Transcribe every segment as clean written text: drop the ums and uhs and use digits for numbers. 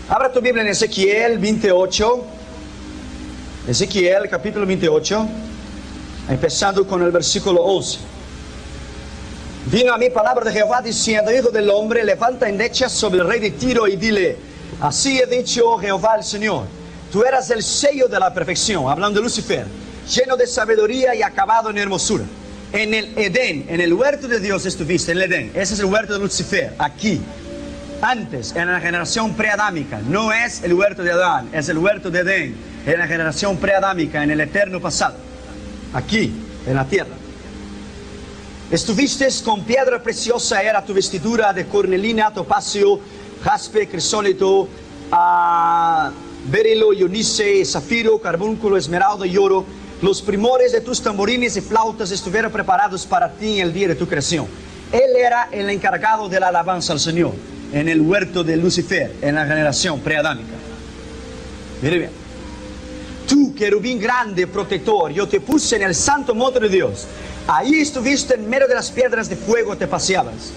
Abra tu Biblia en Ezequiel 28. Ezequiel capítulo 28, empezando con el versículo 11. Vino a mí palabra de Jehová diciendo: hijo del hombre, levanta endechas sobre el rey de Tiro y dile: así he dicho Jehová el Señor, tú eras el sello de la perfección, hablando de Lucifer, lleno de sabiduría y acabado en hermosura. En el Edén, en el huerto de Dios estuviste, en el Edén. Ese es el huerto de Lucifer, aquí. Antes, en la generación preadámica. No es el huerto de Adán, es el huerto de Edén, en la generación preadámica, en el eterno pasado. Aquí, en la tierra. Estuviste con piedra preciosa, era tu vestidura de cornelina, topacio, jaspe, crisólito, berilo, ionice, zafiro, carbúnculo, esmeralda y oro. Los primores de tus tamborines y flautas estuvieron preparados para ti en el día de tu creación. Él era el encargado de la alabanza al Señor, en el huerto de Lucifer, en la generación preadámica. Mire bien. Tú, querubín grande, protector, yo te puse en el santo monte de Dios. Ahí estuviste en medio de las piedras de fuego, te paseabas.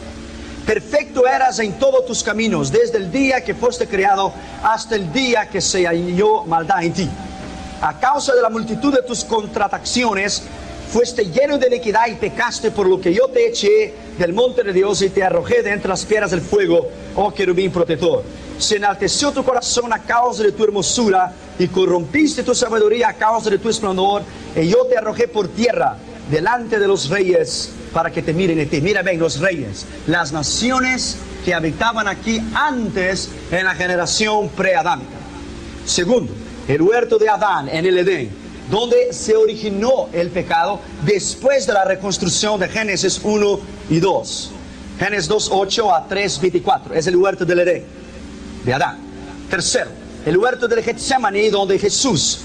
Perfecto eras en todos tus caminos, desde el día que fuiste creado hasta el día que se halló maldad en ti. A causa de la multitud de tus contrataciones, fuiste lleno de iniquidad y pecaste, por lo que yo te eché del monte de Dios y te arrojé de entre las piedras del fuego, oh querubín protector. Se enalteció tu corazón a causa de tu hermosura y corrompiste tu sabiduría a causa de tu esplendor, y yo te arrojé por tierra delante de los reyes para que te miren en ti. Mira bien, los reyes, las naciones que habitaban aquí antes en la generación preadámica. Segundo, el huerto de Adán en el Edén, donde se originó el pecado después de la reconstrucción de Génesis 1 y 2. Génesis 2, 8 a 3, 24. Es el huerto del Edén, de Adán. Tercero, el huerto del Getsemaní, donde Jesús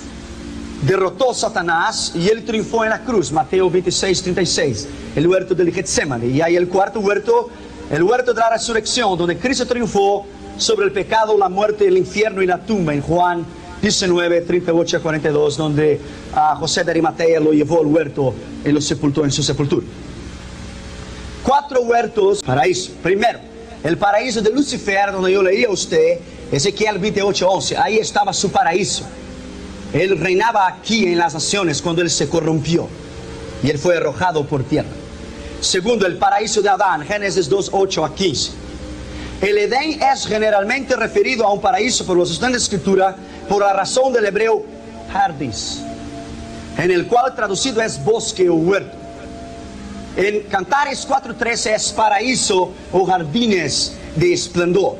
derrotó a Satanás y él triunfó en la cruz. Mateo 26, 36. El huerto del Getsemaní. Y hay el cuarto huerto, el huerto de la resurrección, donde Cristo triunfó sobre el pecado, la muerte, el infierno y la tumba. En Juan 19, 38 a 42, donde José de Arimatea lo llevó al huerto y lo sepultó en su sepultura. 4 huertos, paraíso. Primero, el paraíso de Lucifer, donde yo leí a usted, Ezequiel 28, 11. Ahí estaba su paraíso. Él reinaba aquí en las naciones cuando él se corrompió y él fue arrojado por tierra. Segundo, el paraíso de Adán, Génesis 2, 8 a 15. El Edén es generalmente referido a un paraíso por los estudiantes de escritura por la razón del hebreo Pardis, en el cual traducido es bosque o huerto. En Cantares 4:13 es paraíso o jardines de esplendor.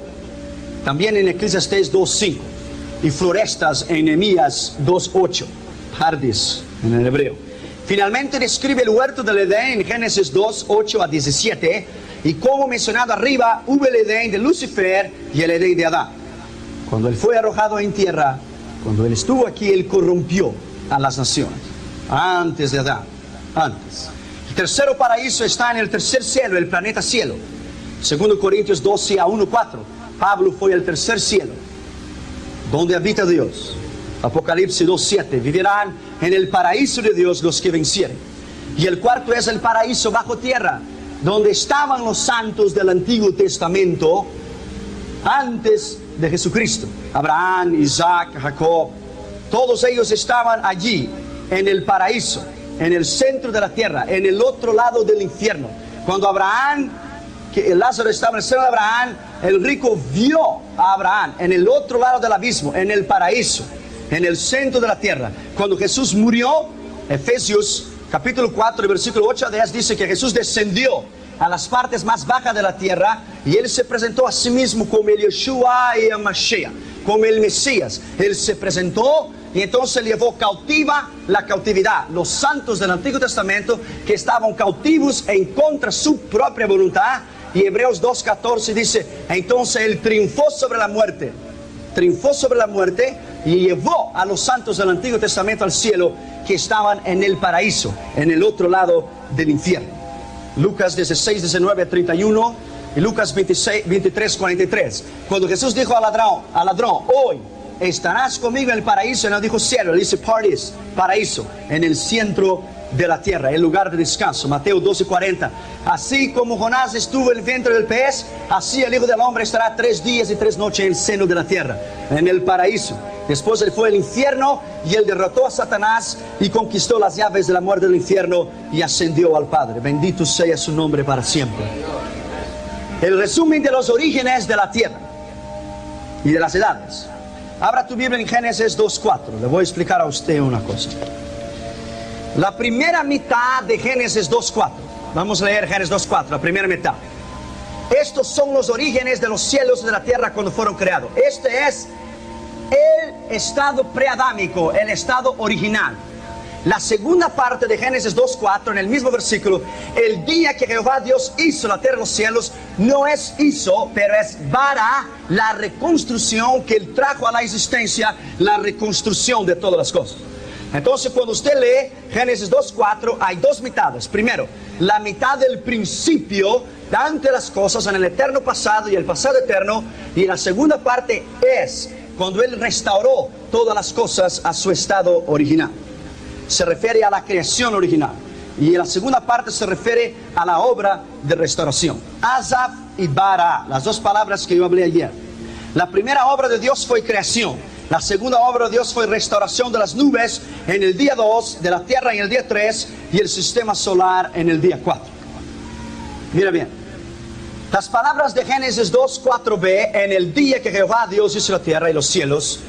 También en Eclesiastés 2:5 y florestas en Nehemías 2:8, Pardis en el hebreo. Finalmente describe el huerto del Edén en Génesis 2, 8 a 17. Y como mencionado arriba, hubo el Edén de Lucifer y el Edén de Adán. Cuando él fue arrojado en tierra, cuando él estuvo aquí, él corrompió a las naciones. Antes de Adán, antes. El tercero paraíso está en el tercer cielo, el planeta cielo. 2 Corintios 12 a 1:4. Pablo fue al tercer cielo, donde habita Dios. Apocalipsis 2:7. Vivirán en el paraíso de Dios los que vencieren. Y el cuarto es el paraíso bajo tierra, donde estaban los santos del Antiguo Testamento antes de Jesucristo. Abraham, Isaac, Jacob, todos ellos estaban allí en el paraíso, en el centro de la tierra, en el otro lado del infierno. Cuando Abraham, que Lázaro estaba en el seno de Abraham, el rico vio a Abraham en el otro lado del abismo, en el paraíso, en el centro de la tierra. Cuando Jesús murió, Efesios capítulo 4, versículo 8 a 10 dice que Jesús descendió a las partes más bajas de la tierra y él se presentó a sí mismo como el Yeshua y el Mashiach, como el Mesías. Él se presentó y entonces llevó cautiva la cautividad. Los santos del Antiguo Testamento que estaban cautivos en contra de su propia voluntad. Y Hebreos 2:14 dice, entonces él triunfó sobre la muerte. Triunfó sobre la muerte y llevó a los santos del Antiguo Testamento al cielo, que estaban en el paraíso, en el otro lado del infierno. Lucas 16, 19 a 31 y Lucas 23, 43. Cuando Jesús dijo al ladrón, hoy estarás conmigo en el paraíso, él no dijo cielo, él dice paradis, paraíso, en el centro de la tierra, el lugar de descanso. Mateo 12:40. Así como Jonás estuvo en el vientre del pez, así el Hijo del Hombre estará 3 días y 3 noches en el seno de la tierra, en el paraíso. Después él fue al infierno y él derrotó a Satanás y conquistó las llaves de la muerte del infierno y ascendió al Padre. Bendito sea su nombre para siempre. El resumen de los orígenes de la tierra y de las edades. Abra tu Biblia en Génesis 2:4. Le voy a explicar a usted una cosa. La primera mitad de Génesis 2:4. Vamos a leer Génesis 2:4, la primera mitad. Estos son los orígenes de los cielos y de la tierra cuando fueron creados. Este es el estado preadámico, el estado original. La segunda parte de Génesis 2:4, en el mismo versículo, el día que Jehová Dios hizo la tierra y los cielos, no es hizo, pero es para la reconstrucción que él trajo a la existencia, la reconstrucción de todas las cosas. Entonces, cuando usted lee Génesis 2:4, hay dos mitades. Primero, la mitad del principio, ante las cosas en el eterno pasado y el pasado eterno. Y la segunda parte es cuando él restauró todas las cosas a su estado original. Se refiere a la creación original. Y la segunda parte se refiere a la obra de restauración. Azaf y Bara, las dos palabras que yo hablé ayer. La primera obra de Dios fue creación. La segunda obra de Dios fue restauración de las nubes en el día 2, de la tierra en el día 3 y el sistema solar en el día 4. Mira bien, las palabras de Génesis 2:4b, en el día que Jehová Dios hizo la tierra y los cielos,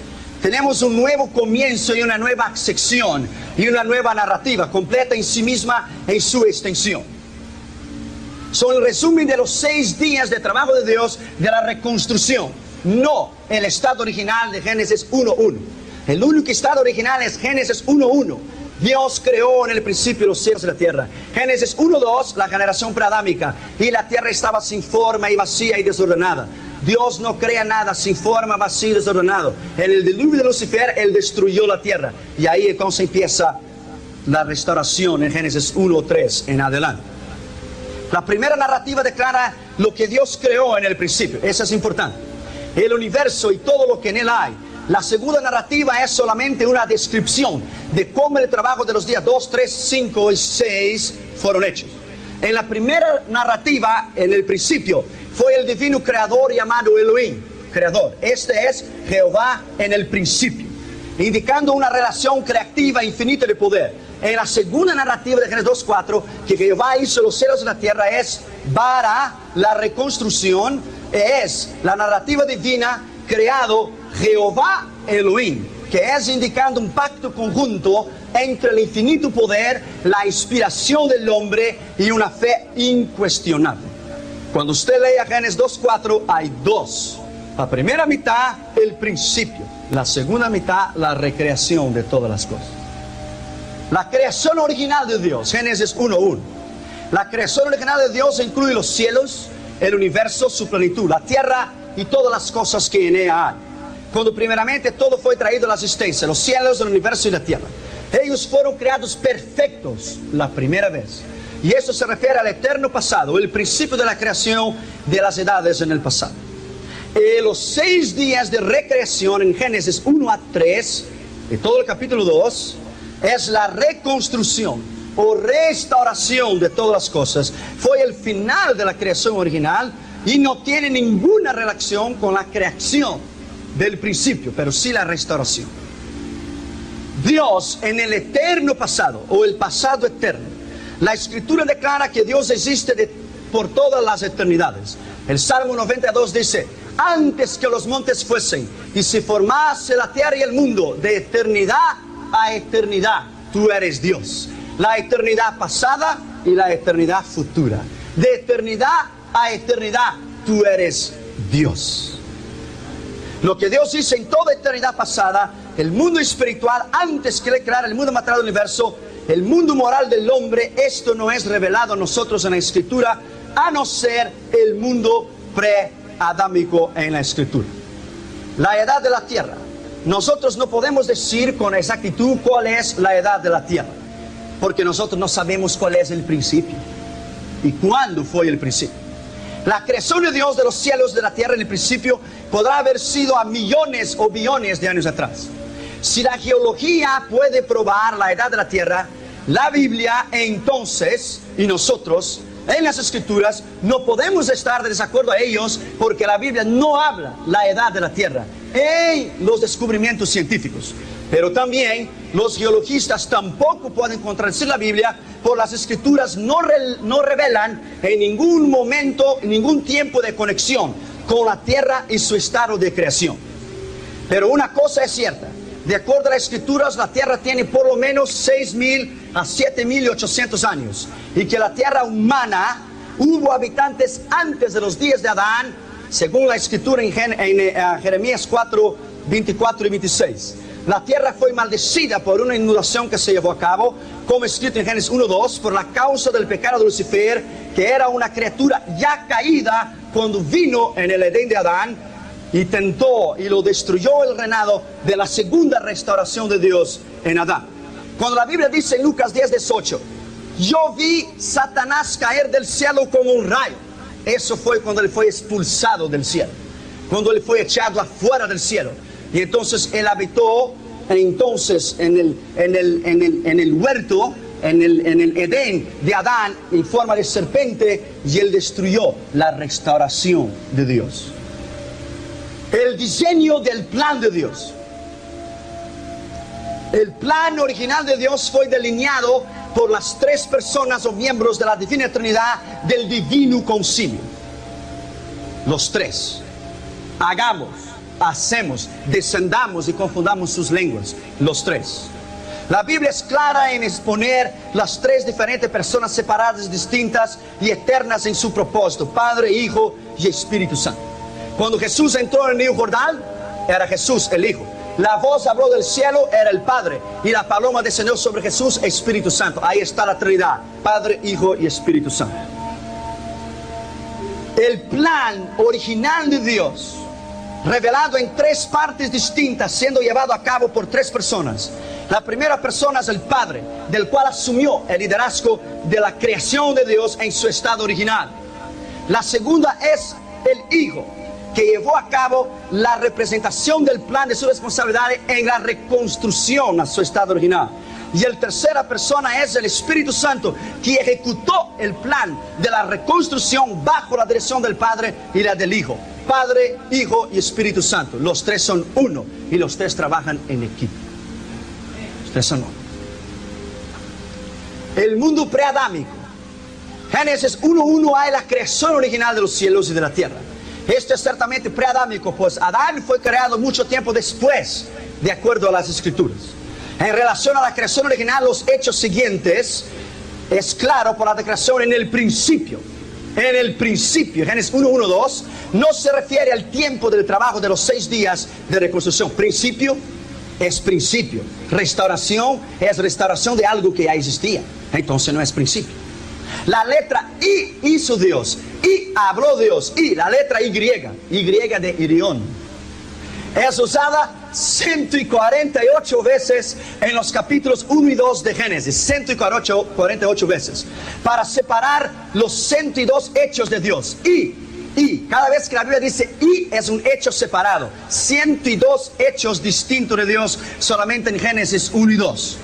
tenemos un nuevo comienzo y una nueva sección y una nueva narrativa completa en sí misma en su extensión. Son el resumen de los 6 días de trabajo de Dios de la reconstrucción, no el estado original de Génesis 1:1. El único estado original es Génesis 1:1. Dios creó en el principio los cielos y la tierra. Génesis 1:2, la generación preadámica, y la tierra estaba sin forma y vacía y desordenada. Dios no crea nada sin forma, vacío y desordenado. En el diluvio de Lucifer, él destruyó la tierra. Y ahí entonces empieza la restauración en Génesis 1:3 en adelante. La primera narrativa declara lo que Dios creó en el principio. Eso es importante. El universo y todo lo que en él hay. La segunda narrativa es solamente una descripción de cómo el trabajo de los días 2, 3, 5 y 6 fueron hechos. En la primera narrativa, en el principio, fue el divino creador llamado Elohim, creador. Este es Jehová en el principio, indicando una relación creativa infinita de poder. En la segunda narrativa de Génesis 2:4, que Jehová hizo los cielos y la tierra, es para la reconstrucción, es la narrativa divina creado Jehová Elohim, que es indicando un pacto conjunto entre el infinito poder, la inspiración del hombre y una fe incuestionable. Cuando usted lea Génesis 2:4, hay dos. La primera mitad, el principio. La segunda mitad, la recreación de todas las cosas. La creación original de Dios, Génesis 1:1. La creación original de Dios incluye los cielos, el universo, su plenitud, la tierra y todas las cosas que en ella hay. Cuando primeramente todo fue traído a la existencia, los cielos, el universo y la tierra. Ellos fueron creados perfectos la primera vez. Y eso se refiere al eterno pasado, el principio de la creación de las edades en el pasado. Los 6 días de recreación en Génesis 1-3, y todo el capítulo 2, es la reconstrucción o restauración de todas las cosas. Fue el final de la creación original y no tiene ninguna relación con la creación del principio, pero sí la restauración. Dios en el eterno pasado o el pasado eterno. La Escritura declara que Dios existe por todas las eternidades. El Salmo 92 dice: antes que los montes fuesen y se formase la tierra y el mundo, de eternidad a eternidad, tú eres Dios. La eternidad pasada y la eternidad futura. De eternidad a eternidad, tú eres Dios. Lo que Dios hizo en toda eternidad pasada, el mundo espiritual, antes que le creara el mundo material del universo, el mundo moral del hombre, esto no es revelado a nosotros en la Escritura, a no ser el mundo pre-adámico en la Escritura. La edad de la tierra. Nosotros no podemos decir con exactitud cuál es la edad de la tierra, porque nosotros no sabemos cuál es el principio y cuándo fue el principio. La creación de Dios de los cielos y de la tierra en el principio podrá haber sido a millones o billones de años atrás. Si la geología puede probar la edad de la tierra, la Biblia entonces, y nosotros, en las Escrituras, no podemos estar de desacuerdo a ellos porque la Biblia no habla la edad de la Tierra en los descubrimientos científicos. Pero también los geologistas tampoco pueden contradecir la Biblia, por las Escrituras no revelan en ningún momento, en ningún tiempo de conexión con la Tierra y su estado de creación. Pero una cosa es cierta, de acuerdo a las Escrituras, la Tierra tiene por lo menos 6.000 a 7.800 años, y que la Tierra humana hubo habitantes antes de los días de Adán, según la Escritura en Jeremías 4, 24 y 26. La tierra fue maldecida por una inundación que se llevó a cabo, como escrito en Génesis 1:2, por la causa del pecado de Lucifer, que era una criatura ya caída cuando vino en el Edén de Adán y tentó y lo destruyó el reinado de la segunda restauración de Dios en Adán. Cuando la Biblia dice en Lucas 10:18, yo vi Satanás caer del cielo como un rayo, eso fue cuando él fue expulsado del cielo, cuando él fue echado afuera del cielo. Y entonces él habitó entonces en el huerto, en el Edén de Adán, en forma de serpiente, y él destruyó la restauración de Dios. El diseño del plan de Dios. El plan original de Dios fue delineado por las tres personas o miembros de la Divina Trinidad del Divino Concilio. Los tres. Hacemos, descendamos y confundamos sus lenguas, los tres. La Biblia es clara en exponer las tres diferentes personas separadas, distintas y eternas en su propósito: Padre, Hijo y Espíritu Santo. Cuando Jesús entró en el Río Jordán, era Jesús el Hijo. La voz habló del cielo, era el Padre, y la paloma descendió sobre Jesús, Espíritu Santo. Ahí está la Trinidad: Padre, Hijo y Espíritu Santo. El plan original de Dios, revelado en tres partes distintas, siendo llevado a cabo por tres personas. La primera persona es el Padre, del cual asumió el liderazgo de la creación de Dios en su estado original. La segunda es el Hijo, que llevó a cabo la representación del plan de su responsabilidad en la reconstrucción a su estado original. Y la tercera persona es el Espíritu Santo, que ejecutó el plan de la reconstrucción bajo la dirección del Padre y la del Hijo. Padre, Hijo y Espíritu Santo. Los tres son uno y los tres trabajan en equipo. Los tres son uno. El mundo preadámico. Génesis 1:1 hay la creación original de los cielos y de la tierra. Esto es ciertamente preadámico, pues Adán fue creado mucho tiempo después, de acuerdo a las Escrituras. En relación a la creación original, los hechos siguientes es claro por la declaración en el principio. En el principio, Génesis 1:1-2, no se refiere al tiempo del trabajo de los 6 días de reconstrucción. Principio es principio. Restauración es restauración de algo que ya existía. Entonces no es principio. La letra I hizo Dios, y habló Dios, y la letra Y de Irión, es usada 148 veces en los capítulos 1 y 2 de Génesis. 148 veces. Para separar los 102 hechos de Dios. Y cada vez que la Biblia dice y, es un hecho separado. 102 hechos distintos de Dios solamente en Génesis 1 y 2.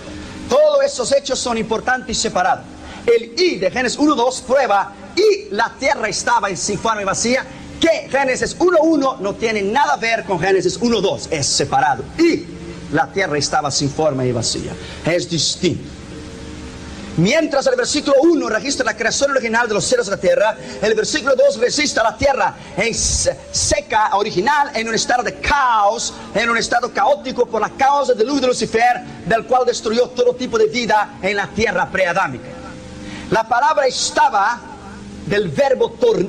Todos esos hechos son importantes y separados. El y de Génesis 1:2 prueba y la tierra estaba sin forma y vacía, que Génesis 1:1 no tiene nada a ver con Génesis 1:2, es separado. Y la tierra estaba sin forma y vacía, es distinto. Mientras el versículo 1 registra la creación original de los cielos y la tierra, el versículo 2 registra la tierra en seca, original, en un estado de caos, en un estado caótico por la causa del diluvio de Lucifer, del cual destruyó todo tipo de vida en la tierra preadámica. La palabra estaba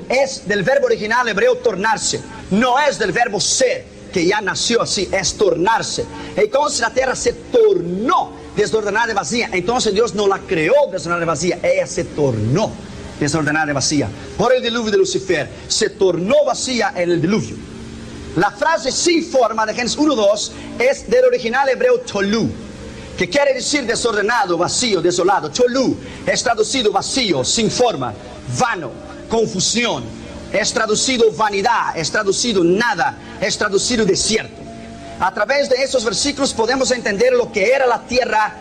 es del verbo original hebreo tornarse, no es del verbo ser, que ya nació así, es tornarse. Entonces la tierra se tornó desordenada y vacía. Entonces Dios no la creó desordenada y vacía, ella se tornó desordenada y vacía por el diluvio de Lucifer. Se tornó vacía en el diluvio. La frase sin forma de Génesis 1:2 es del original hebreo tolú, que quiere decir desordenado, vacío, desolado. Tolú es traducido vacío, sin forma, vano, confusión. Es traducido vanidad, es traducido nada, es traducido desierto. A través de estos versículos podemos entender lo que era la tierra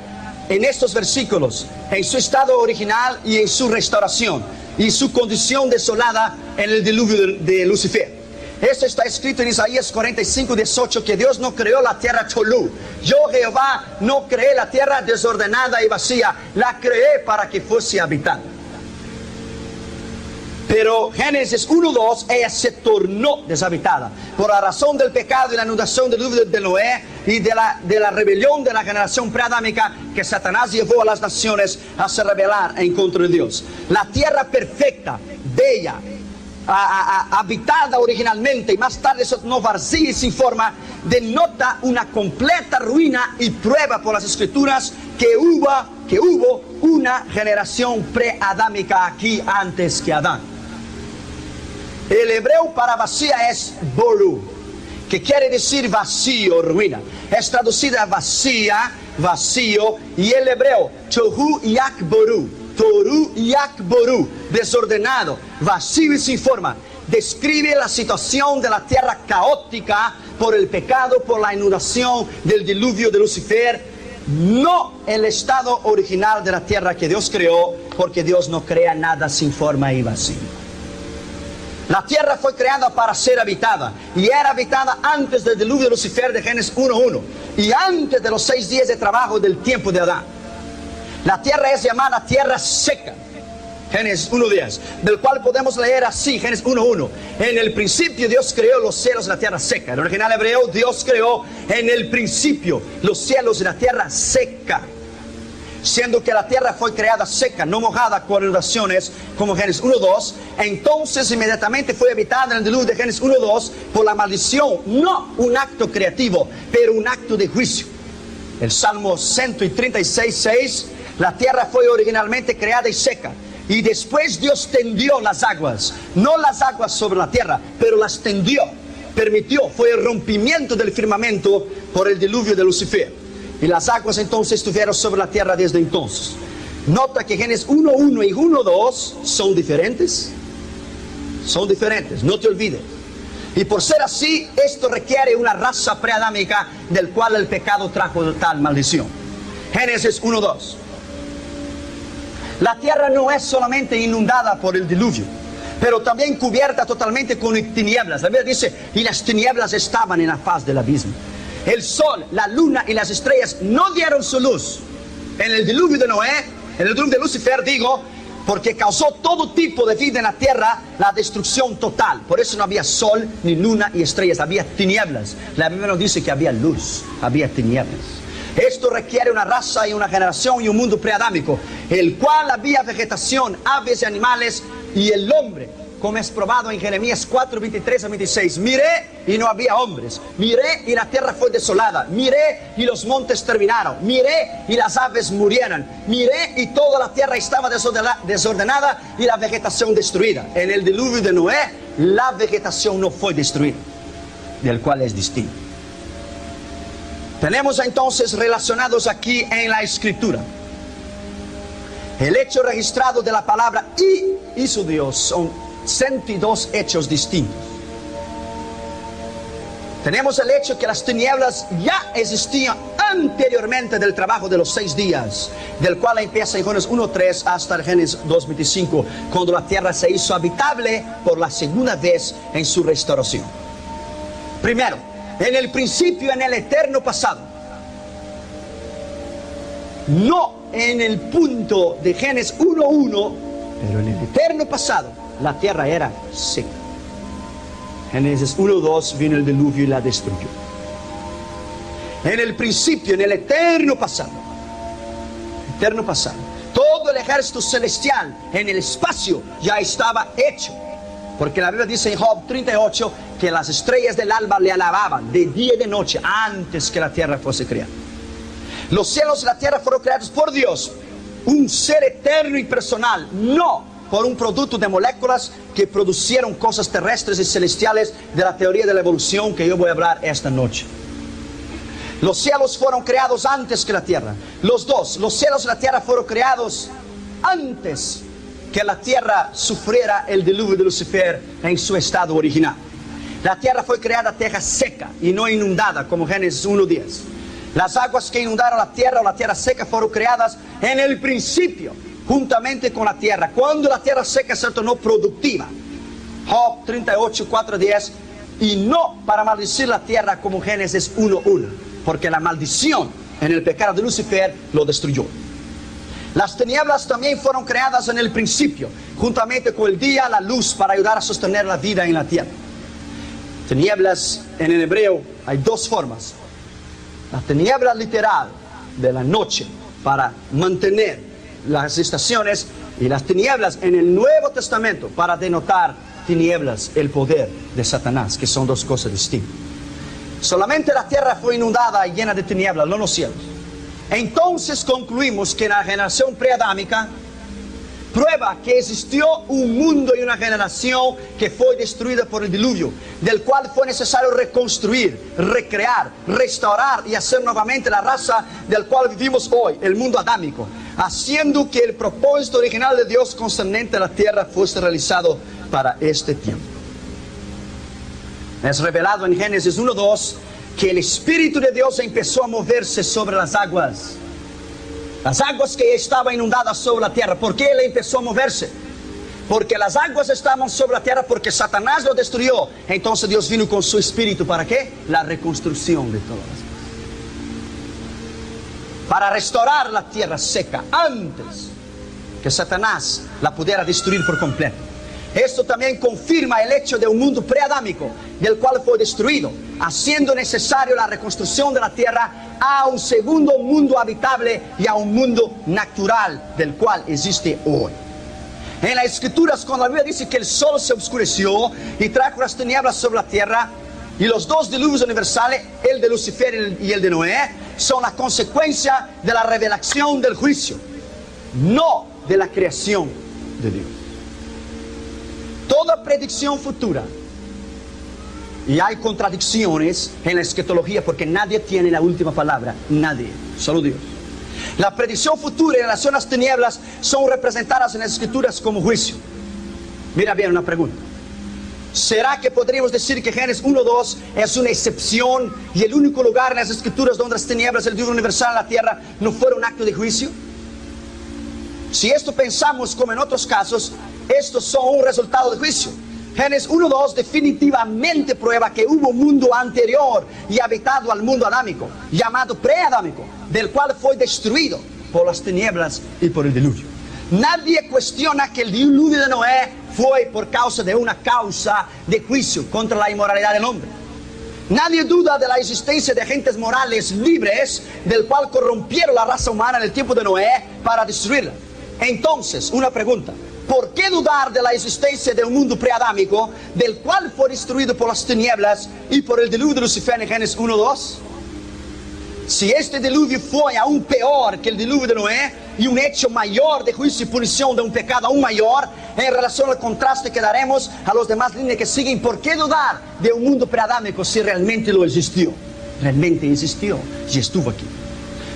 en estos versículos. en su estado original y en su restauración, y su condición desolada en el diluvio de Lucifer. Esto está escrito en Isaías 45:18, que Dios no creó la tierra cholú. Yo, Jehová, no creé la tierra desordenada y vacía, la creé para que fuese habitada. Pero Génesis 1:2, ella se tornó deshabitada por la razón del pecado y la inundación del diluvio de Noé y de la rebelión de la generación preadámica que Satanás llevó a las naciones a se rebelar en contra de Dios. La tierra perfecta, bella, habitada originalmente y más tarde se tornó vacía y sin forma, denota una completa ruina y prueba por las escrituras que hubo una generación preadámica aquí antes que Adán. El hebreo para vacía es boru, que quiere decir vacío, ruina. Es traducida vacía, vacío, y el hebreo tohu yakboru, toru yakboru, desordenado, vacío y sin forma. Describe la situación de la tierra caótica por el pecado, por la inundación del diluvio de Lucifer, no el estado original de la tierra que Dios creó, porque Dios no crea nada sin forma y vacío. La tierra fue creada para ser habitada, y era habitada antes del diluvio de Lucifer de Génesis 1:1 y antes de los 6 días de trabajo del tiempo de Adán. La tierra es llamada tierra seca, Génesis 1:10, del cual podemos leer así, Génesis 1:1. En el principio Dios creó los cielos y la tierra seca. En el original hebreo, Dios creó en el principio los cielos y la tierra seca. Siendo que la tierra fue creada seca, no mojada con inundaciones, como Génesis 1:2, entonces inmediatamente fue habitada en el diluvio de Génesis 1:2 por la maldición, no un acto creativo, pero un acto de juicio. El Salmo 136:6, la tierra fue originalmente creada y seca, y después Dios tendió las aguas, no las aguas sobre la tierra, pero las tendió, permitió, fue el rompimiento del firmamento por el diluvio de Lucifer. Y las aguas entonces estuvieron sobre la tierra desde entonces. Nota que Génesis 1:1 y 1:2 son diferentes. Son diferentes, no te olvides. Y por ser así, esto requiere una raza preadámica del cual el pecado trajo tal maldición. Génesis 1:2. La tierra no es solamente inundada por el diluvio, pero también cubierta totalmente con tinieblas. La Biblia dice, y las tinieblas estaban en la faz del abismo. El sol, la luna y las estrellas no dieron su luz en el diluvio de Noé, en el diluvio de Lucifer, digo, porque causó todo tipo de vida en la tierra, la destrucción total. Por eso no había sol, ni luna y estrellas, había tinieblas. La Biblia nos dice que había luz, había tinieblas. Esto requiere una raza y una generación y un mundo preadámico, el cual había vegetación, aves y animales, y el hombre, como es probado en Jeremías 4:23-26. Miré y no había hombres. Miré y la tierra fue desolada. Miré y los montes terminaron. Miré y las aves murieron. Miré y toda la tierra estaba desordenada y la vegetación destruida. En el diluvio de Noé, la vegetación no fue destruida, del cual es distinto. Tenemos entonces relacionados aquí en la Escritura el hecho registrado de la palabra y hizo Dios. Son 102 hechos distintos. Tenemos el hecho que las tinieblas ya existían anteriormente del trabajo de los 6 días, del cual empieza en Génesis 1:3 hasta el Génesis 2:25, cuando la tierra se hizo habitable por la segunda vez en su restauración. Primero, en el principio, en el eterno pasado. No en el punto de Génesis 1:1, pero en el eterno pasado. La tierra era seca. Génesis 1:2 vino el diluvio y la destruyó. En el principio, en el eterno pasado, todo el ejército celestial en el espacio ya estaba hecho. Porque la Biblia dice en Job 38 que las estrellas del alba le alababan de día y de noche antes que la tierra fuese creada. Los cielos y la tierra fueron creados por Dios, un ser eterno y personal, no por un producto de moléculas que producieron cosas terrestres y celestiales de la teoría de la evolución que yo voy a hablar esta noche. Los cielos fueron creados antes que la tierra. Los cielos y la tierra fueron creados antes que la tierra sufriera el diluvio de Lucifer en su estado original. La tierra fue creada tierra seca y no inundada como Génesis 1:10. Las aguas que inundaron la tierra o la tierra seca fueron creadas en el principio, juntamente con la tierra, cuando la tierra seca se tornó productiva. Job 38, 4, 10. Y no para maldecir la tierra como Génesis 1:1, porque la maldición en el pecado de Lucifer lo destruyó. Las tinieblas también fueron creadas en el principio, juntamente con el día, la luz, para ayudar a sostener la vida en la tierra. Tinieblas en el hebreo hay dos formas. La tiniebla literal de la noche para mantener las estaciones, y las tinieblas en el Nuevo Testamento para denotar tinieblas, el poder de Satanás, que son dos cosas distintas. Solamente la tierra fue inundada y llena de tinieblas, no los cielos. Entonces concluimos que en la generación preadámica prueba que existió un mundo y una generación que fue destruida por el diluvio, del cual fue necesario reconstruir, recrear, restaurar y hacer nuevamente la raza del cual vivimos hoy, el mundo adámico, haciendo que el propósito original de Dios concerniente a la tierra fuese realizado para este tiempo. Es revelado en Génesis 1:2 que el Espíritu de Dios empezó a moverse sobre las aguas que estaban inundadas sobre la tierra. ¿Por qué Él empezó a moverse? Porque las aguas estaban sobre la tierra, porque Satanás lo destruyó. Entonces Dios vino con su Espíritu. ¿Para qué? La reconstrucción de todas las cosas. Para restaurar la tierra seca antes que Satanás la pudiera destruir por completo. Esto también confirma el hecho de un mundo preadámico, del cual fue destruido, haciendo necesario la reconstrucción de la tierra a un segundo mundo habitable y a un mundo natural, del cual existe hoy. En las Escrituras, cuando la Biblia dice que el sol se oscureció y trajo las tinieblas sobre la tierra, y los dos diluvios universales, el de Lucifer y el de Noé, son la consecuencia de la revelación del juicio, no de la creación de Dios. Toda predicción futura, y hay contradicciones en la escatología porque nadie tiene la última palabra, nadie, solo Dios. La predicción futura en relación a las tinieblas son representadas en las Escrituras como juicio. Mira bien una pregunta. ¿Será que podríamos decir que Génesis 1:2 es una excepción y el único lugar en las Escrituras donde las tinieblas, el diluvio universal en la tierra, no fueron un acto de juicio? Si esto pensamos como en otros casos, estos son un resultado de juicio. Génesis 1:2 definitivamente prueba que hubo un mundo anterior y habitado al mundo adámico, llamado preadámico, del cual fue destruido por las tinieblas y por el diluvio. Nadie cuestiona que el diluvio de Noé fue por causa de una causa de juicio contra la inmoralidad del hombre. Nadie duda de la existencia de agentes morales libres, del cual corrompieron la raza humana en el tiempo de Noé para destruirla. Entonces, una pregunta. ¿Por qué dudar de la existencia de un mundo preadámico, del cual fue destruido por las tinieblas y por el diluvio de Lucifer en Génesis 1:2? Si este diluvio fue aún peor que el diluvio de Noé y un hecho mayor de juicio y punición de un pecado aún mayor, en relación al contraste que daremos a los demás líneas que siguen, ¿por qué dudar de un mundo preadámico si realmente lo existió? Realmente existió y estuvo aquí.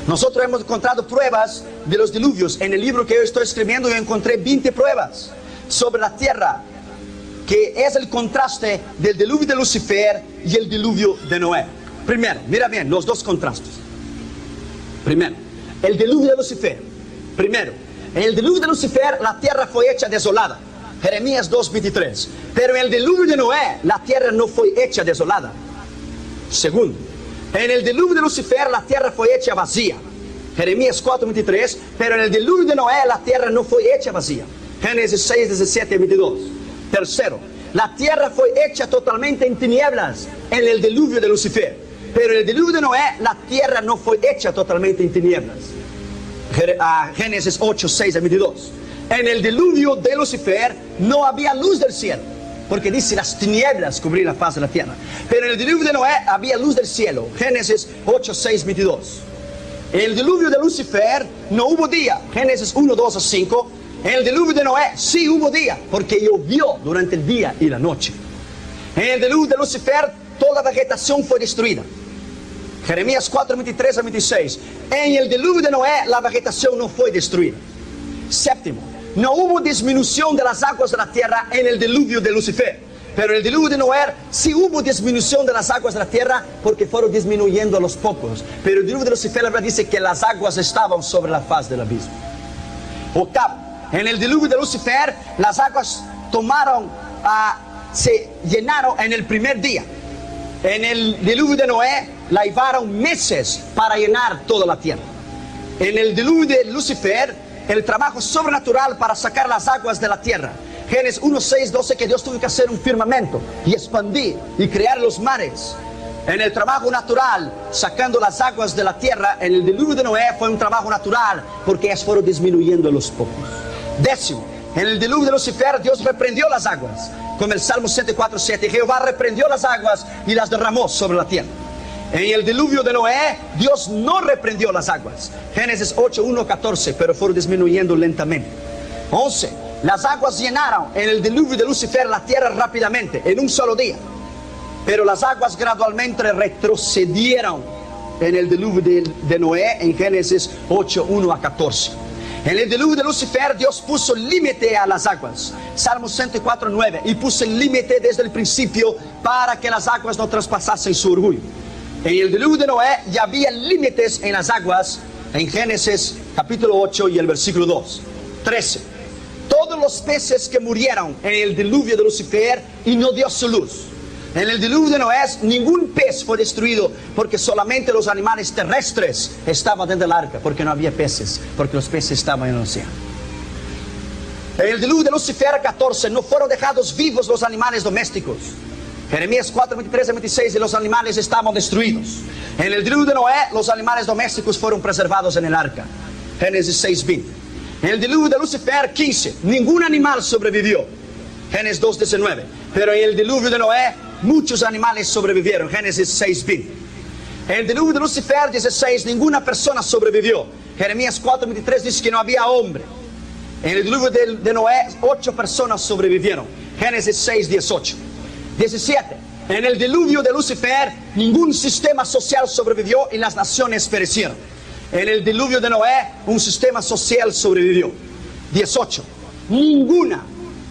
Nosotros hemos encontrado pruebas de los diluvios. En el libro que yo estoy escribiendo yo encontré 20 pruebas sobre la tierra, que es el contraste del diluvio de Lucifer y el diluvio de Noé. Primero, mira bien los dos contrastes. Primero, el diluvio de Lucifer. Primero, en el diluvio de Lucifer la tierra fue hecha desolada. Jeremías 2:23. Pero en el diluvio de Noé la tierra no fue hecha desolada. Segundo, en el diluvio de Lucifer la tierra fue hecha vacía. Jeremías 4:23. Pero en el diluvio de Noé la tierra no fue hecha vacía. Génesis 6:17-22. Tercero, la tierra fue hecha totalmente en tinieblas en el diluvio de Lucifer. Pero en el diluvio de Noé la tierra no fue hecha totalmente en tinieblas. Génesis 8:6-22. En el diluvio de Lucifer no había luz del cielo, porque dice las tinieblas cubrían la faz de la tierra. Pero en el diluvio de Noé había luz del cielo. Génesis 8:6-22. En el diluvio de Lucifer no hubo día. Génesis 1:2-5. En el diluvio de Noé sí hubo día, porque llovió durante el día y la noche. En el diluvio de Lucifer toda la vegetación fue destruida. Jeremías 4:23-26. En el diluvio de Noé la vegetación no fue destruida. Séptimo, no hubo disminución de las aguas de la tierra en el diluvio de Lucifer. Pero en el diluvio de Noé sí hubo disminución de las aguas de la tierra porque fueron disminuyendo a los pocos. Pero el diluvio de Lucifer, la verdad, dice que las aguas estaban sobre la faz del abismo. Octavo, en el diluvio de Lucifer, las aguas se llenaron en el primer día. En el diluvio de Noé, la llevaron meses para llenar toda la tierra. En el diluvio de Lucifer, el trabajo sobrenatural para sacar las aguas de la tierra. Génesis 1, 6, 12, que Dios tuvo que hacer un firmamento y expandir y crear los mares. En el trabajo natural, sacando las aguas de la tierra, en el diluvio de Noé fue un trabajo natural porque ellas fueron disminuyendo los pocos. Décimo, en el diluvio de Lucifer, Dios reprendió las aguas. Como el Salmo 104, 7, Jehová reprendió las aguas y las derramó sobre la tierra. En el diluvio de Noé, Dios no reprendió las aguas. Génesis 8, 1, 14, pero fueron disminuyendo lentamente. 11. Las aguas llenaron en el diluvio de Lucifer la tierra rápidamente, en un solo día. Pero las aguas gradualmente retrocedieron en el diluvio de Noé, en Génesis 8, 1 a 14. En el diluvio de Lucifer, Dios puso límite a las aguas. Salmo 104, 9. Y puso el límite desde el principio para que las aguas no traspasasen su orgullo. En el diluvio de Noé ya había límites en las aguas, en Génesis capítulo 8 y el versículo 2. 13. Todos los peces que murieron en el diluvio de Lucifer y no dio su luz. En el diluvio de Noé ningún pez fue destruido porque solamente los animales terrestres estaban dentro del arca, porque no había peces, porque los peces estaban en el océano. En el diluvio de Lucifer 14 no fueron dejados vivos los animales domésticos. Jeremías 4, 23 y 26, y los animales estaban destruidos. En el diluvio de Noé los animales domésticos fueron preservados en el arca. Génesis 6, 20. En el diluvio de Lucifer 15, ningún animal sobrevivió. Génesis 2, 19. Pero en el diluvio de Noé, muchos animales sobrevivieron. Génesis 6, 20. En el diluvio de Lucifer 16, ninguna persona sobrevivió. Jeremías 4, 23 dice que no había hombre. En el diluvio de Noé, 8 personas sobrevivieron. Génesis 6, 18. 17. En el diluvio de Lucifer, ningún sistema social sobrevivió y las naciones perecieron. En el diluvio de Noé, un sistema social sobrevivió. 18. Ninguna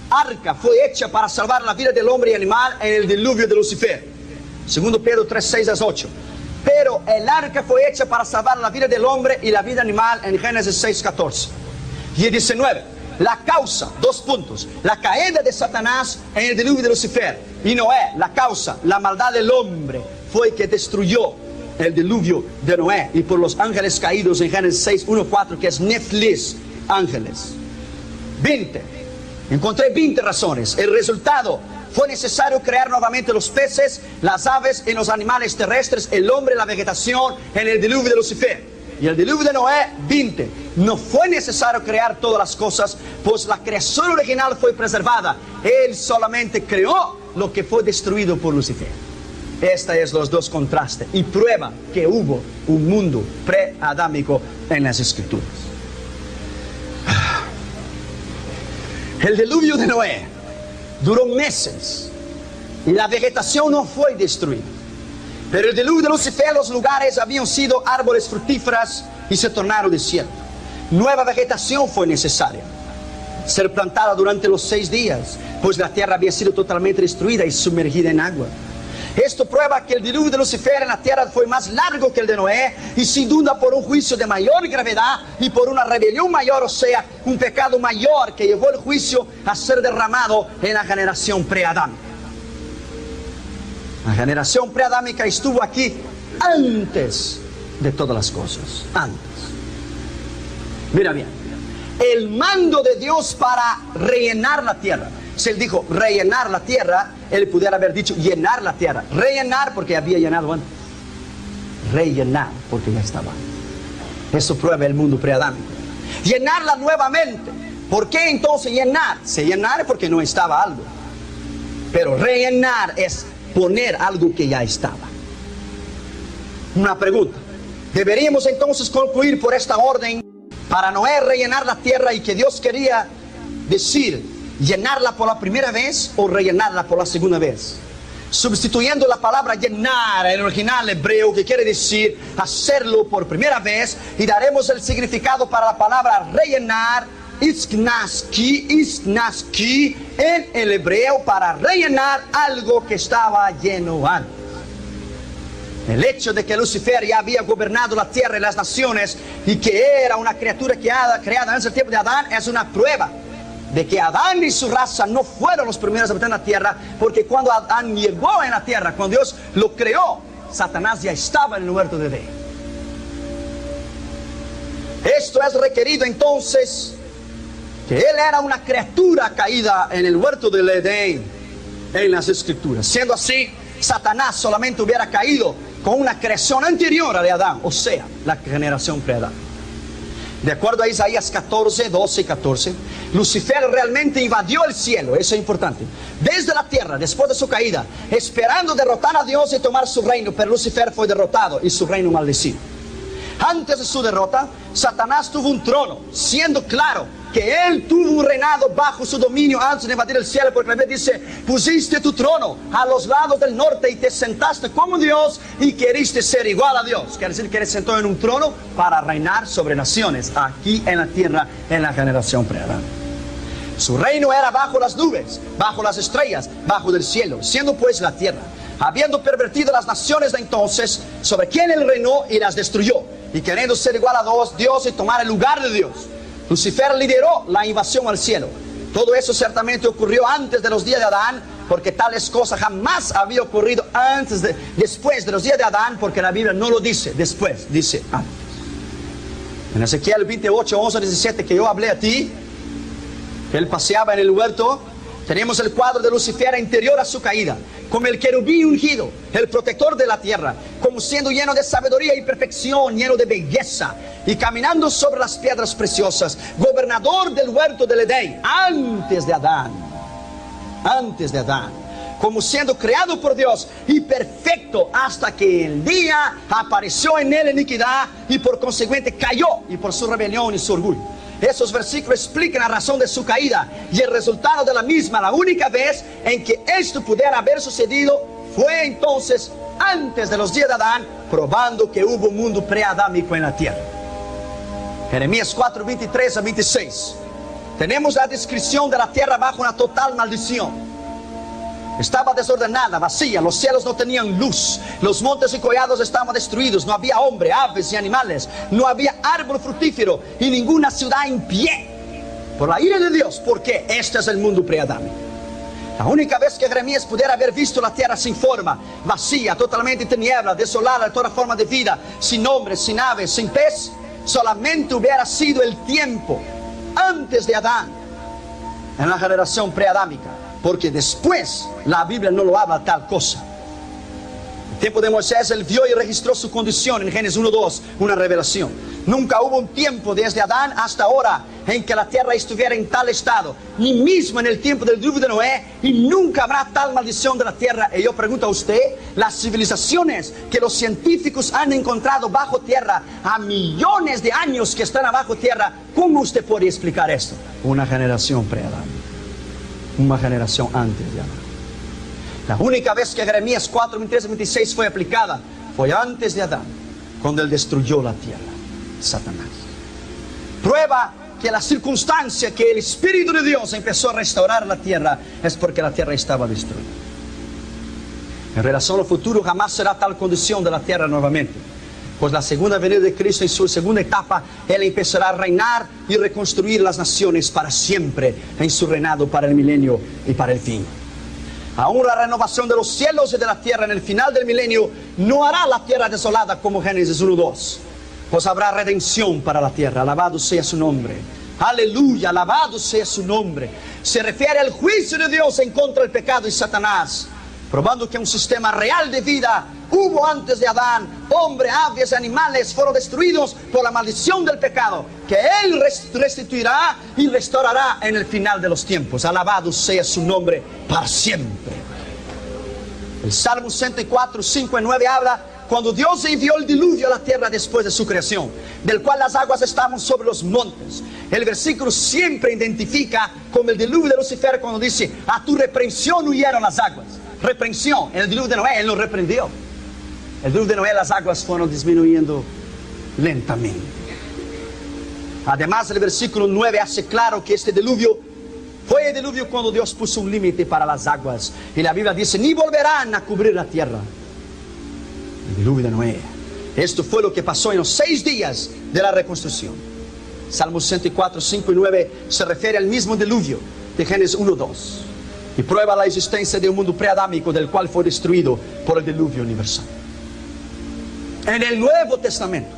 arca fue hecha para salvar la vida del hombre y animal en el diluvio de Lucifer. 2 Pedro 3, 6 a 8. Pero el arca fue hecha para salvar la vida del hombre y la vida animal en Génesis 6, 14. Y 19. La causa, 2 puntos. La caída de Satanás en el diluvio de Lucifer. Y Noé, la causa, la maldad del hombre fue que destruyó el diluvio de Noé, y por los ángeles caídos en Génesis 6, 1, 4, que es Nephilis, ángeles. 20. Encontré 20 razones. El resultado: fue necesario crear nuevamente los peces, las aves y los animales terrestres, el hombre y la vegetación en el diluvio de Lucifer. Y el diluvio de Noé, 20. No fue necesario crear todas las cosas, pues la creación original fue preservada. Él solamente creó lo que fue destruido por Lucifer. Estos es los dos contrastes y prueba que hubo un mundo preadámico en las Escrituras. El diluvio de Noé duró meses y la vegetación no fue destruida. Pero el diluvio de Lucifer, los lugares habían sido árboles fructíferas y se tornaron desiertos. Nueva vegetación fue necesaria, ser plantada durante los 6 días, pues la tierra había sido totalmente destruida y sumergida en agua. Esto prueba que el diluvio de Lucifer en la tierra fue más largo que el de Noé, y sin duda por un juicio de mayor gravedad y por una rebelión mayor, o sea, un pecado mayor que llevó el juicio a ser derramado en la generación preadámica. La generación preadámica estuvo aquí antes de todas las cosas, antes. Mira bien, el mando de Dios para rellenar la tierra. Si él dijo rellenar la tierra, él pudiera haber dicho llenar la tierra. Rellenar porque había llenado antes. Rellenar porque ya estaba. Eso prueba el mundo preadámico. Llenarla nuevamente. ¿Por qué entonces llenar? Se llenar porque no estaba algo. Pero rellenar es poner algo que ya estaba. Una pregunta: ¿deberíamos entonces concluir por esta orden para Noé rellenar la tierra y que Dios quería decir llenarla por la primera vez o rellenarla por la segunda vez? Sustituyendo la palabra llenar en el original hebreo, que quiere decir hacerlo por primera vez, y daremos el significado para la palabra rellenar isknaski en el hebreo para rellenar algo que estaba lleno antes. El hecho de que Lucifer ya había gobernado la tierra y las naciones y que era una criatura creada antes del tiempo de Adán es una prueba de que Adán y su raza no fueron los primeros habitantes de la tierra, porque cuando Adán llegó en la tierra, cuando Dios lo creó, Satanás ya estaba en el huerto de Edén. Esto es requerido entonces que él era una criatura caída en el huerto del Edén en las escrituras. Siendo así, Satanás solamente hubiera caído con una creación anterior a la de Adán, o sea, la generación pre-Adán. De acuerdo a Isaías 14, 12 y 14, Lucifer realmente invadió el cielo, eso es importante, desde la tierra, después de su caída, esperando derrotar a Dios y tomar su reino, pero Lucifer fue derrotado y su reino maldecido. Antes de su derrota, Satanás tuvo un trono, siendo claro que él tuvo un reinado bajo su dominio antes de invadir el cielo, porque la Biblia dice: pusiste tu trono a los lados del norte y te sentaste como Dios y queriste ser igual a Dios. Quiere decir que él se sentó en un trono para reinar sobre naciones, aquí en la tierra, en la generación pre-Adán. Su reino era bajo las nubes, bajo las estrellas, bajo del cielo, siendo pues la tierra, habiendo pervertido las naciones de entonces, sobre quien él reinó y las destruyó, y queriendo ser igual a Dios y tomar el lugar de Dios, Lucifer lideró la invasión al cielo. Todo eso ciertamente ocurrió antes de los días de Adán, porque tales cosas jamás había ocurrido después de los días de Adán, porque la Biblia no lo dice después, dice antes. En Ezequiel 28, 11, 17, que yo hablé a ti, que él paseaba en el huerto, tenemos el cuadro de Lucifer interior a su caída, como el querubín ungido, el protector de la tierra, como siendo lleno de sabiduría y perfección, lleno de belleza, y caminando sobre las piedras preciosas, gobernador del huerto del Edén, antes de Adán, como siendo creado por Dios y perfecto, hasta que el día apareció en él iniquidad y por consecuente cayó, y por su rebelión y su orgullo. Esos versículos explican la razón de su caída y el resultado de la misma. La única vez en que esto pudiera haber sucedido fue entonces antes de los días de Adán, probando que hubo un mundo pre-adámico en la tierra. Jeremías 4, 23 a 26. Tenemos la descripción de la tierra bajo una total maldición. Estaba desordenada, vacía, los cielos no tenían luz, los montes y collados estaban destruidos, no había hombre, aves y animales, no había árbol fructífero y ninguna ciudad en pie por la ira de Dios, porque este es el mundo preadámico. La única vez que Jeremías pudiera haber visto la tierra sin forma, vacía, totalmente tiniebla, desolada de toda forma de vida, sin hombres, sin aves, sin pez, solamente hubiera sido el tiempo antes de Adán, en la generación preadámica. Porque después la Biblia no lo habla tal cosa. En el tiempo de Moisés él vio y registró su condición en Génesis 1:2, una revelación. Nunca hubo un tiempo desde Adán hasta ahora en que la tierra estuviera en tal estado, ni mismo en el tiempo del diluvio de Noé, y nunca habrá tal maldición de la tierra. Y yo pregunto a usted, las civilizaciones que los científicos han encontrado bajo tierra, a millones de años que están abajo tierra, ¿cómo usted puede explicar esto? Una generación pre-Adán. Una generación antes de Adán. La única vez que Jeremías 4, 23 y 26 fue aplicada fue antes de Adán, cuando él destruyó la tierra, Satanás. Prueba que la circunstancia que el Espíritu de Dios empezó a restaurar la tierra es porque la tierra estaba destruida. En relación al futuro jamás será tal condición de la tierra nuevamente. Pues la segunda venida de Cristo en su segunda etapa, él empezará a reinar y reconstruir las naciones para siempre en su reinado para el milenio y para el fin. Aún la renovación de los cielos y de la tierra en el final del milenio no hará la tierra desolada como Génesis 1:2. Pues habrá redención para la tierra, alabado sea su nombre. Aleluya, alabado sea su nombre. Se refiere al juicio de Dios en contra del pecado y Satanás, probando que un sistema real de vida hubo antes de Adán. Hombre, aves, animales fueron destruidos por la maldición del pecado, que él restituirá y restaurará en el final de los tiempos. Alabado sea su nombre para siempre. El Salmo 104, 5 y 9 habla cuando Dios envió el diluvio a la tierra después de su creación, del cual las aguas estaban sobre los montes. El versículo siempre identifica como el diluvio de Lucifer cuando dice: a tu reprensión huyeron las aguas. Reprensión, en el diluvio de Noé él no reprendió. El diluvio de Noé las aguas fueron disminuyendo lentamente. Además, el versículo 9 hace claro que este diluvio fue el diluvio cuando Dios puso un límite para las aguas. Y la Biblia dice, ni volverán a cubrir la tierra. El diluvio de Noé. Esto fue lo que pasó en los 6 días de la reconstrucción. Salmos 104, 5 y 9 se refiere al mismo diluvio de Génesis 1, 2. Y prueba la existencia de un mundo preadámico del cual fue destruido por el diluvio universal. En el Nuevo Testamento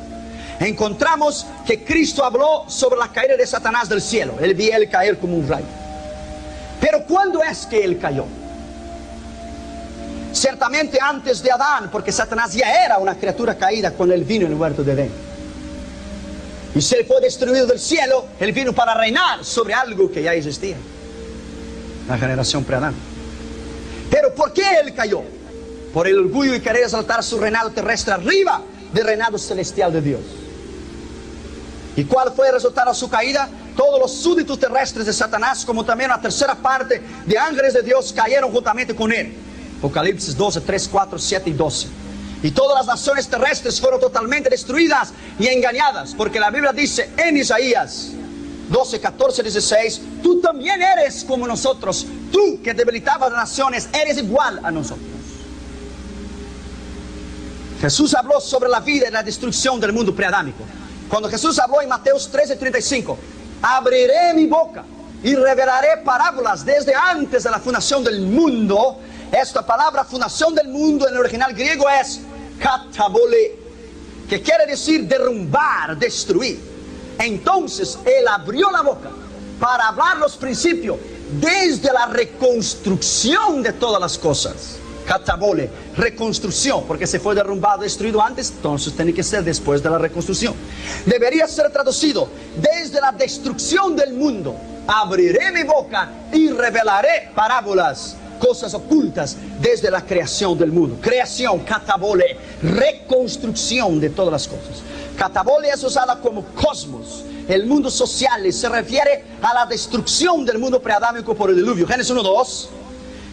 encontramos que Cristo habló sobre la caída de Satanás del cielo. Él vio él caer como un rayo. Pero ¿cuándo es que él cayó? Ciertamente antes de Adán, porque Satanás ya era una criatura caída cuando él vino en el huerto de Edén. Y si él fue destruido del cielo, él vino para reinar sobre algo que ya existía, la generación pre-Adán. Pero ¿por qué él cayó? Por el orgullo y querer exaltar su reinado terrestre arriba del reinado celestial de Dios. ¿Y cuál fue el resultado de su caída? Todos los súbditos terrestres de Satanás, como también la tercera parte de ángeles de Dios, cayeron juntamente con él. Apocalipsis 12, 3, 4, 7 y 12. Y todas las naciones terrestres fueron totalmente destruidas y engañadas, porque la Biblia dice en Isaías 12, 14, 16, tú también eres como nosotros, tú que debilitabas las naciones, eres igual a nosotros. Jesús habló sobre la vida y la destrucción del mundo preadámico. Cuando Jesús habló en Mateo 13, 35, abriré mi boca y revelaré parábolas desde antes de la fundación del mundo. Esta palabra fundación del mundo en el original griego es katabole, que quiere decir derrumbar, destruir. Entonces él abrió la boca para hablar los principios desde la reconstrucción de todas las cosas. Katabole, reconstrucción, porque se fue derrumbado, destruido antes, entonces tiene que ser después de la reconstrucción. Debería ser traducido desde la destrucción del mundo. Abriré mi boca y revelaré parábolas, cosas ocultas desde la creación del mundo. Creación, katabole, reconstrucción de todas las cosas. Katabole es usada como cosmos, el mundo social, y se refiere a la destrucción del mundo preadámico por el diluvio. Génesis 1, 2.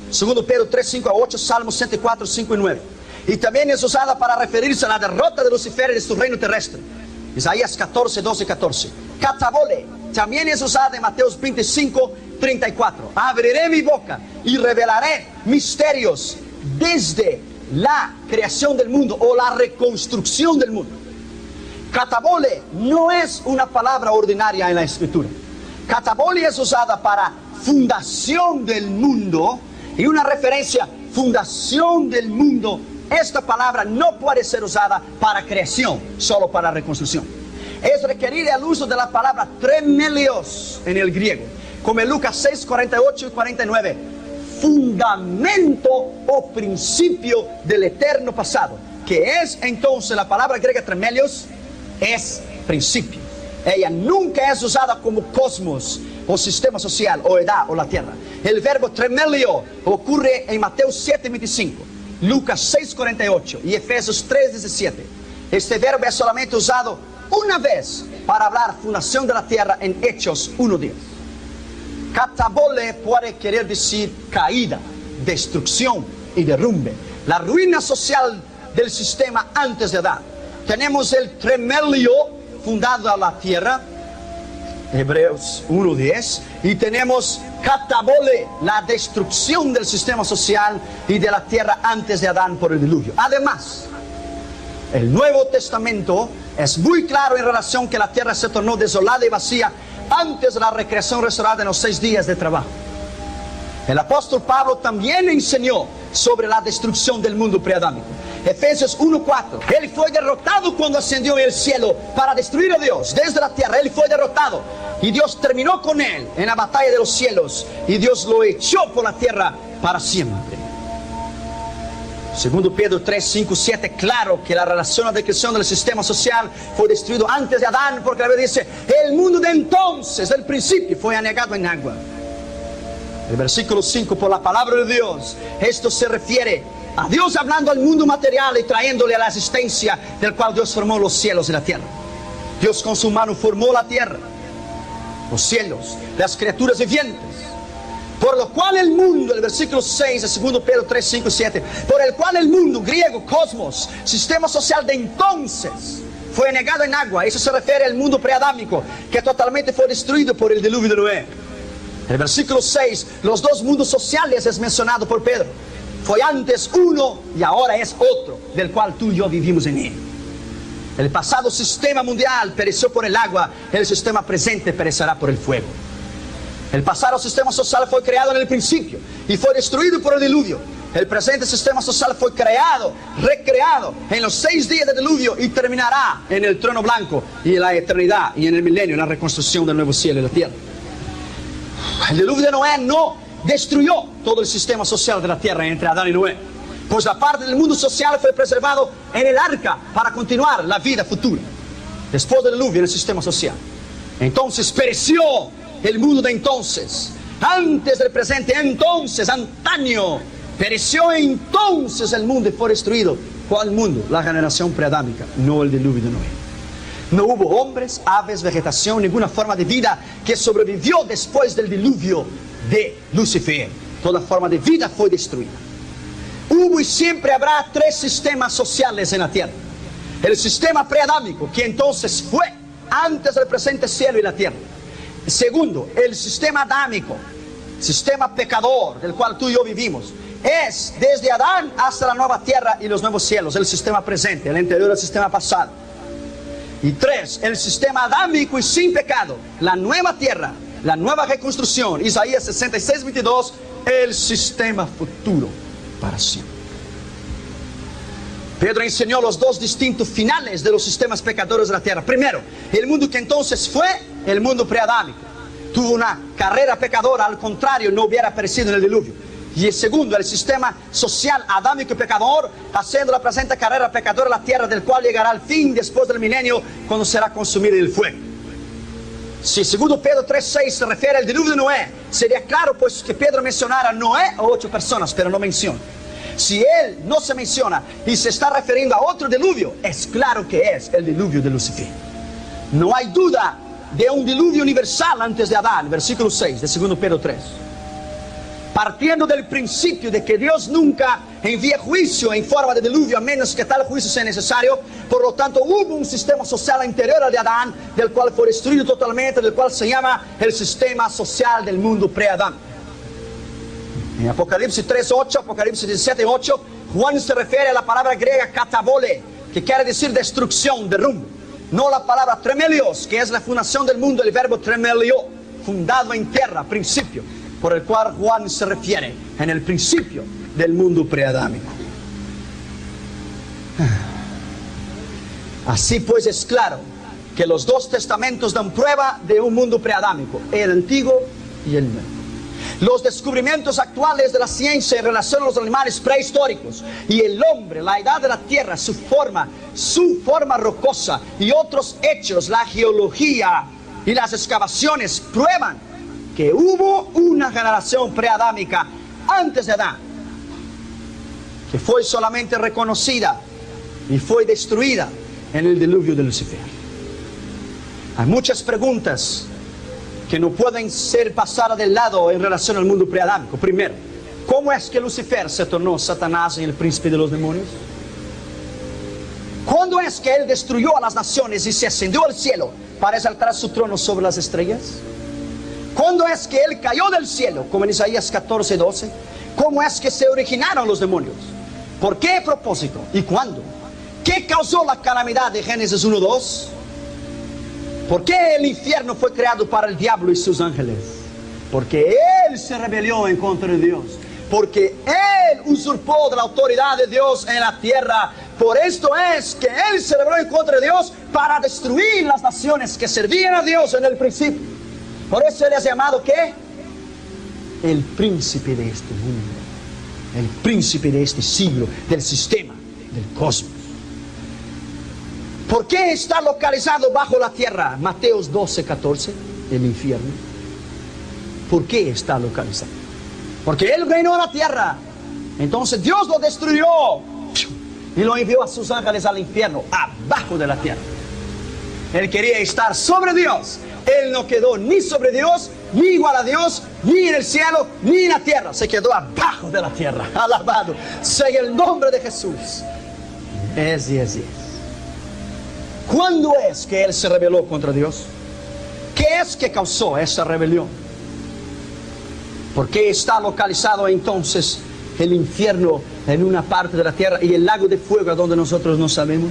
2 Pedro 3, 5 a 8, Salmos 104, 5 y 9. Y también es usada para referirse a la derrota de Lucifer y de su reino terrestre. Isaías 14, 12 y 14. Katabole también es usada en Mateo 25, 34. Abriré mi boca y revelaré misterios desde la creación del mundo o la reconstrucción del mundo. Katabole no es una palabra ordinaria en la escritura. Katabole es usada para fundación del mundo. Y una referencia, fundación del mundo, esta palabra no puede ser usada para creación, solo para reconstrucción. Es requerir el uso de la palabra tremelios en el griego, como en Lucas 6, 48 y 49. Fundamento o principio del eterno pasado, que es entonces la palabra griega tremelios, es principio. Ella nunca es usada como cosmos o sistema social o edad o la tierra. El verbo tremelio ocurre en Mateo 7, 25, Lucas 6, 48 y Efesios 3, 17. Este verbo es solamente usado una vez para hablar fundación de la tierra en Hechos 1, 10. Katabole puede querer decir caída, destrucción y derrumbe, la ruina social del sistema antes de Adán. Tenemos el tremelio fundado a la tierra, Hebreos 1:10, y tenemos katabole, la destrucción del sistema social y de la tierra antes de Adán por el diluvio. Además, el Nuevo Testamento es muy claro en relación que la tierra se tornó desolada y vacía antes de la recreación restaurada en los 6 días de trabajo. El apóstol Pablo también enseñó sobre la destrucción del mundo preadámico. Efesios 1:4. Él fue derrotado cuando ascendió en el cielo para destruir a Dios desde la tierra. Él fue derrotado y Dios terminó con él en la batalla de los cielos y Dios lo echó por la tierra para siempre. Segundo Pedro 3, 5, 7, claro que la relación de creación del sistema social fue destruido antes de Adán, porque la Biblia dice, el mundo de entonces, el principio, fue anegado en agua. El versículo 5, por la palabra de Dios, esto se refiere a Dios hablando al mundo material y trayéndole a la existencia del cual Dios formó los cielos y la tierra. Dios con su mano formó la tierra, los cielos, las criaturas vivientes. Por lo cual el mundo, el versículo 6 de 2 Pedro 3, 5 y 7, por el cual el mundo, griego, cosmos, sistema social de entonces, fue negado en agua. Eso se refiere al mundo preadámico, que totalmente fue destruido por el diluvio de Noé. En el versículo 6, los dos mundos sociales es mencionado por Pedro. Fue antes uno y ahora es otro, del cual tú y yo vivimos en él. El pasado sistema mundial pereció por el agua, el sistema presente perecerá por el fuego. El pasado sistema social fue creado en el principio y fue destruido por el diluvio. El presente sistema social fue creado, recreado en los 6 días del diluvio y terminará en el trono blanco y en la eternidad y en el milenio, en la reconstrucción del nuevo cielo y la tierra. El diluvio de Noé no destruyó todo el sistema social de la tierra entre Adán y Noé, pues la parte del mundo social fue preservado en el arca para continuar la vida futura. Después del diluvio, en el sistema social. Entonces pereció el mundo de entonces, antes del presente, entonces, antaño, pereció entonces el mundo y fue destruido. ¿Cuál mundo? La generación preadámica, no el diluvio de Noé. No hubo hombres, aves, vegetación, ninguna forma de vida que sobrevivió después del diluvio de Lucifer. Toda forma de vida fue destruida. Hubo y siempre habrá 3 sistemas sociales en la tierra. El sistema preadámico, que entonces fue antes del presente cielo y la tierra. Segundo, el sistema adámico, sistema pecador, del cual tú y yo vivimos. Es desde Adán hasta la nueva tierra y los nuevos cielos, el sistema presente, el anterior al sistema pasado. Y 3, el sistema adámico y sin pecado, la nueva tierra, la nueva reconstrucción, Isaías 66:22, el sistema futuro para siempre. Pedro enseñó los 2 distintos finales de los sistemas pecadores de la tierra. Primero, el mundo que entonces fue el mundo preadámico. Tuvo una carrera pecadora, al contrario, no hubiera perecido en el diluvio. Y el segundo, el sistema social adámico y pecador, haciendo la presente carrera pecadora la tierra, del cual llegará al fin después del milenio, cuando será consumida en el fuego. Si segundo Pedro 3:6 se refiere al diluvio de Noé, sería claro pues que Pedro mencionara a Noé o 8 personas, pero no menciona. Si él no se menciona y se está refiriendo a otro diluvio, es claro que es el diluvio de Lucifer. No hay duda de un diluvio universal antes de Adán, versículo 6 de 2 Pedro 3. Partiendo del principio de que Dios nunca envía juicio en forma de diluvio, a menos que tal juicio sea necesario, por lo tanto hubo un sistema social anterior al de Adán, del cual fue destruido totalmente, del cual se llama el sistema social del mundo pre-Adán. En Apocalipsis 3:8, Apocalipsis 17:8, Juan se refiere a la palabra griega katabole, que quiere decir destrucción, derrumbe. No la palabra tremelios, que es la fundación del mundo, el verbo tremelio, fundado en tierra, principio, por el cual Juan se refiere en el principio del mundo preadámico. Así pues es claro que los 2 testamentos dan prueba de un mundo preadámico, el antiguo y el nuevo. Los descubrimientos actuales de la ciencia en relación a los animales prehistóricos y el hombre, la edad de la tierra, su forma rocosa y otros hechos, la geología y las excavaciones prueban que hubo una generación preadámica antes de Adán, que fue solamente reconocida y fue destruida en el diluvio de Lucifer. Hay muchas preguntas que no pueden ser pasadas de lado en relación al mundo preadámico. Primero, ¿cómo es que Lucifer se tornó Satanás y el príncipe de los demonios? ¿Cuándo es que él destruyó a las naciones y se ascendió al cielo para exaltar su trono sobre las estrellas? ¿Cuándo es que él cayó del cielo, como en Isaías 14:12? ¿Cómo es que se originaron los demonios? ¿Por qué propósito? ¿Y cuándo? ¿Qué causó la calamidad de Génesis 1:2? ¿Por qué el infierno fue creado para el diablo y sus ángeles? Porque él se rebeló en contra de Dios. Porque él usurpó de la autoridad de Dios en la tierra. Por esto es que él se rebeló en contra de Dios para destruir las naciones que servían a Dios en el principio. Por eso él es llamado ¿qué? El príncipe de este mundo. El príncipe de este siglo, del sistema, del cosmos. ¿Por qué está localizado bajo la tierra? Mateos 12:14, el infierno. ¿Por qué está localizado? Porque él reinó en la tierra. Entonces Dios lo destruyó y lo envió a sus ángeles al infierno, abajo de la tierra. Él quería estar sobre Dios. Él no quedó ni sobre Dios, ni igual a Dios, ni en el cielo, ni en la tierra. Se quedó abajo de la tierra. Alabado sea el nombre de Jesús. Es. ¿Cuándo es que él se rebeló contra Dios? ¿Qué es que causó esa rebelión? ¿Por qué está localizado entonces el infierno en una parte de la tierra y el lago de fuego a donde nosotros no sabemos?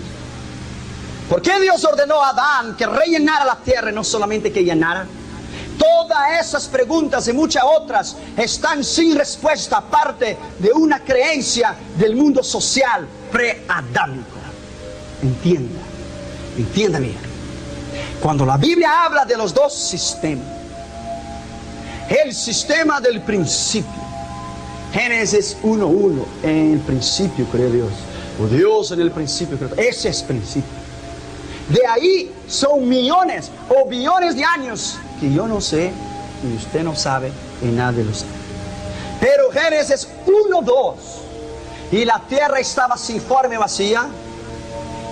¿Por qué Dios ordenó a Adán que rellenara la tierra y no solamente que llenara? Todas esas preguntas y muchas otras están sin respuesta, aparte de una creencia del mundo social preadámico. Entienda bien. Cuando la Biblia habla de los dos sistemas, el sistema del principio, Génesis 1:1, en el principio creó Dios, o Dios en el principio creó, ese es principio. De ahí son millones o billones de años que yo no sé, y usted no sabe, y nadie lo sabe. Pero Génesis 1:2, y la tierra estaba sin forma y vacía,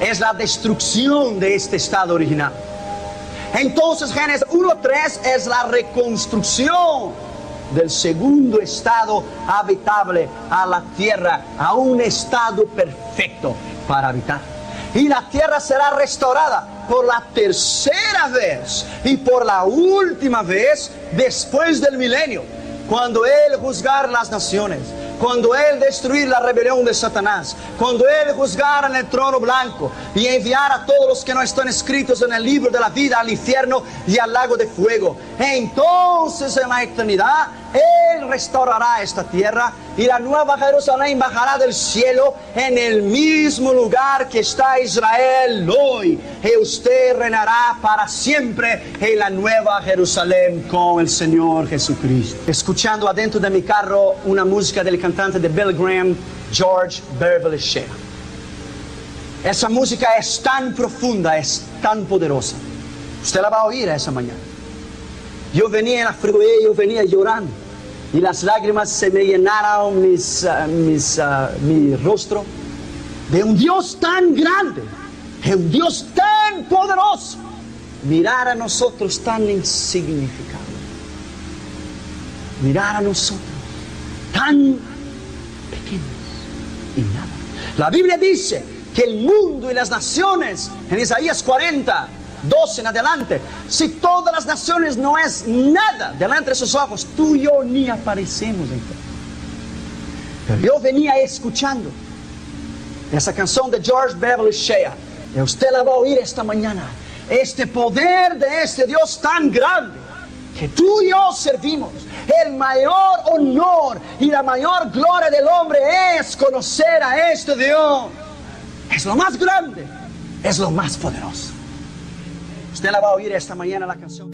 es la destrucción de este estado original. Entonces Génesis 1:3 es la reconstrucción del segundo estado habitable a la tierra, a un estado perfecto para habitar. Y la tierra será restaurada por la tercera vez y por la última vez después del milenio, cuando Él juzgar las naciones, cuando Él destruir la rebelión de Satanás, cuando Él juzgar en el trono blanco y enviar a todos los que no están escritos en el libro de la vida al infierno y al lago de fuego. Entonces en la eternidad Él restaurará esta tierra y la nueva Jerusalén bajará del cielo en el mismo lugar que está Israel hoy. Y usted reinará para siempre en la nueva Jerusalén con el Señor Jesucristo. Escuchando adentro de mi carro una música del cantante de Billy Graham, George Beverly Shea. Esa música es tan profunda, es tan poderosa. Usted la va a oír esa mañana. Yo venía en la freeway, yo venía llorando. Y las lágrimas se me llenaron mi rostro. De un Dios tan grande, de un Dios tan poderoso, mirar a nosotros tan insignificados. Mirar a nosotros tan pequeños y nada. La Biblia dice que el mundo y las naciones, en Isaías 40:12 en adelante, si todas las naciones no es nada delante de sus ojos, tú y yo ni aparecemos entonces. Pero yo venía escuchando esa canción de George Beverly Shea, y usted la va a oír esta mañana. Este poder de este Dios tan grande que tú y yo servimos, el mayor honor y la mayor gloria del hombre es conocer a este Dios. Es lo más grande, es lo más poderoso. Usted la va a oír esta mañana la canción.